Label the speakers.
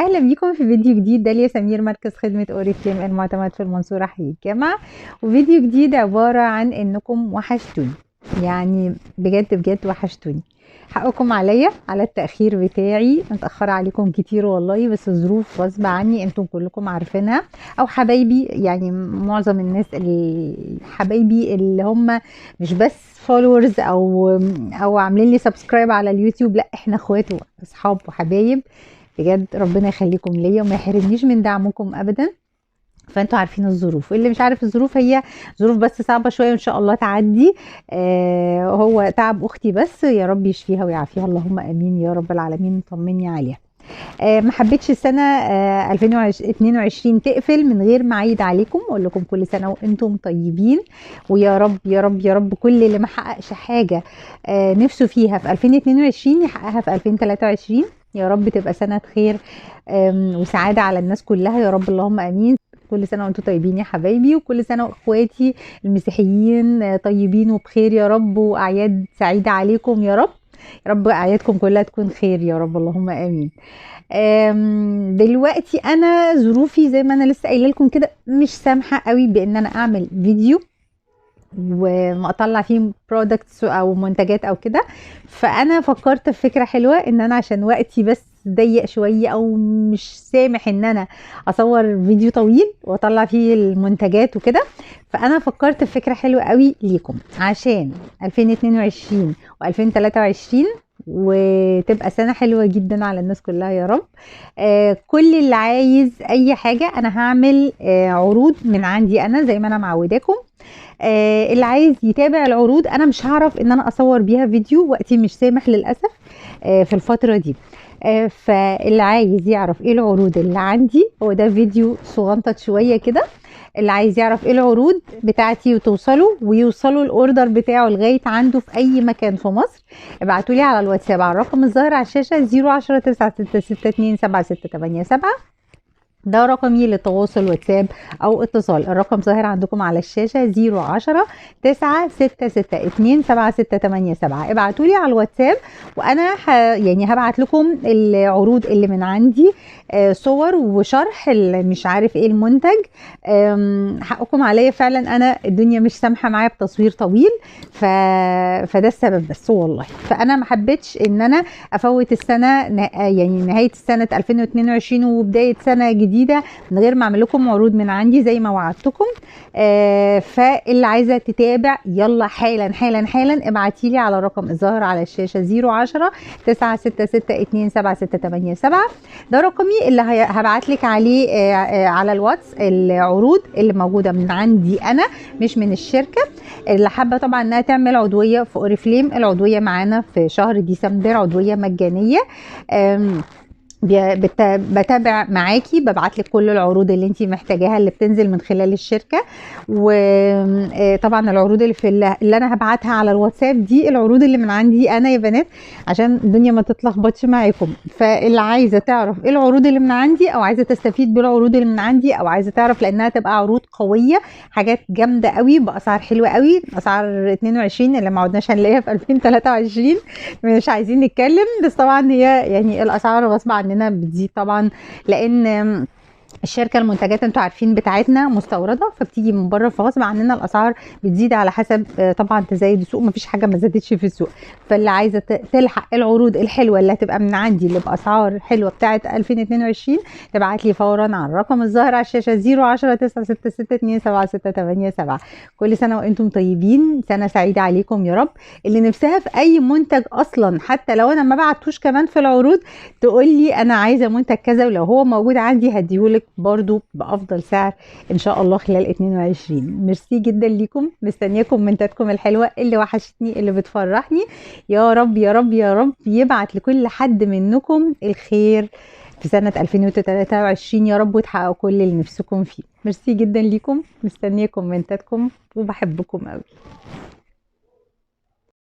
Speaker 1: اهلا بيكم في فيديو جديد. داليا سمير، مركز خدمة اوريفليم المعتمد في المنصورة، حي الجامعة. وفيديو جديد عبارة عن انكم وحشتوني، يعني بجد بجد وحشتوني. حقكم عليا على التأخير بتاعي، متأخرة عليكم كتير والله، بس ظروف غصب عني انتم كلكم عارفينها، او حبايبي، يعني معظم الناس حبايبي اللي هم مش بس فولورز او عاملين لي سبسكرايب على اليوتيوب، لا احنا اخوات واصحاب وحبايب. بجد ربنا يخليكم ليا وما يحرمنيش من دعمكم ابدا. فانتوا عارفين الظروف، واللي مش عارف الظروف هي ظروف بس صعبة شوية، وان شاء الله تعدي. هو تعب اختي بس، يا رب يشفيها ويعافيها، اللهم امين يا رب العالمين. طمني عليها. ما حبيتش السنة 2022 تقفل من غير ما اعيد عليكم واقول لكم كل سنة وانتم طيبين، ويا رب يا رب يا رب كل اللي ما حققش حاجة نفسه فيها في 2022 يحققها في 2023. يا رب تبقى سنة خير وسعادة على الناس كلها، يا رب اللهم امين. كل سنة وانتم طيبين يا حبايبي، وكل سنة واخواتي المسيحيين طيبين وبخير يا رب، واعياد سعيدة عليكم يا رب. يا رب اعيادكم كلها تكون خير يا رب اللهم امين. دلوقتي انا ظروفي زي ما انا لسه قايله لكم كده مش سامحه قوي بان انا اعمل فيديو وما اطلع فيه برودكتس او منتجات او كده. فانا فكرت في فكره حلوه، ان انا عشان وقتي بس ضيق شويه او مش سامح ان انا اصور فيديو طويل واطلع فيه المنتجات وكده. فانا فكرت في فكره حلوه قوي ليكم عشان 2022 و2023 وتبقى سنة حلوة جدا على الناس كلها يا رب. كل اللي عايز اي حاجة انا هعمل عروض من عندي انا زي ما انا معوداكم. اللي عايز يتابع العروض انا مش هعرف ان انا اصور بيها فيديو، وقتي مش سامح للأسف في الفترة دي. فاللي عايز يعرف ايه العروض اللي عندي، هو ده فيديو صغنطط شوية كده. اللي عايز يعرف ايه العروض بتاعتي ويوصلوا الاوردر بتاعه لغاية عنده في اي مكان في مصر، ابعتولي على الواتساب على الرقم الظاهر على الشاشة 010 966 7687. ده رقمي للتواصل واتساب او اتصال. الرقم ظاهر عندكم على الشاشة 010 966 7687. ابعتولي على الواتساب وانا يعني هبعت لكم العروض اللي من عندي، صور وشرح مش عارف ايه المنتج. حقكم عليا فعلا، انا الدنيا مش سامحة معايا بتصوير طويل، فده السبب بس والله. فانا ما حبيتش ان انا افوت السنة، يعني نهاية السنة 2022 وبداية سنة جديدة من غير ما اعمل لكم عروض من عندي زي ما وعدتكم. فاللي عايزه تتابع يلا حالا حالا حالا ابعتي لي على الرقم الظاهر على الشاشه 010 966 7687. ده رقمي اللي هبعت لك عليه على الواتس العروض اللي موجوده من عندي انا، مش من الشركه. اللي حابه طبعا انها تعمل عضويه في اوريفليم، العضويه معانا في شهر ديسمبر عضويه مجانيه. بتابع معاكي، ببعت لك كل العروض اللي انت محتاجاها اللي بتنزل من خلال الشركه. وطبعا العروض اللي انا هبعتها على الواتساب دي العروض اللي من عندي انا يا بنات، عشان الدنيا ما تتلخبطش معاكم. فاللي عايزه تعرف ايه العروض اللي من عندي، او عايزه تستفيد بالعروض اللي من عندي، او عايزه تعرف لانها تبقى عروض قويه، حاجات جامده قوي باسعار حلوه قوي، اسعار 22 اللي ما عدناش هنلاقيها في 2023. مش عايزين نتكلم، بس طبعا هي يعني الاسعار غصب عننا بتزيد طبعا، لان الشركه المنتجات انتوا عارفين بتاعتنا مستورده، فبتيجي من بره، فغصب عننا الاسعار بتزيد على حسب طبعا تزايد السوق. مفيش حاجه ما زادتش في السوق. فاللي عايزه تلحق العروض الحلوه اللي هتبقى من عندي اللي باسعار حلوه بتاعه 2022 تبعت لي فورا على الرقم الظاهر على الشاشه 010 966 7687. كل سنه وانتم طيبين، سنه سعيده عليكم يا رب. اللي نفسها في اي منتج اصلا، حتى لو انا ما بعتوش كمان في العروض، تقول لي انا عايزه منتج كذا، ولو هو موجود عندي هديهولك برضو بافضل سعر ان شاء الله خلال 22. ميرسي جدا ليكم، مستنياكم منتجاتكم الحلوه اللي وحشتني اللي بتفرحني. يا رب يا رب يا رب يبعت لكل حد منكم الخير في سنه 2023 يا رب، وتحققوا كل اللي نفسكم فيه. ميرسي جدا ليكم، مستنياكم منتجاتكم وبحبكم قوي.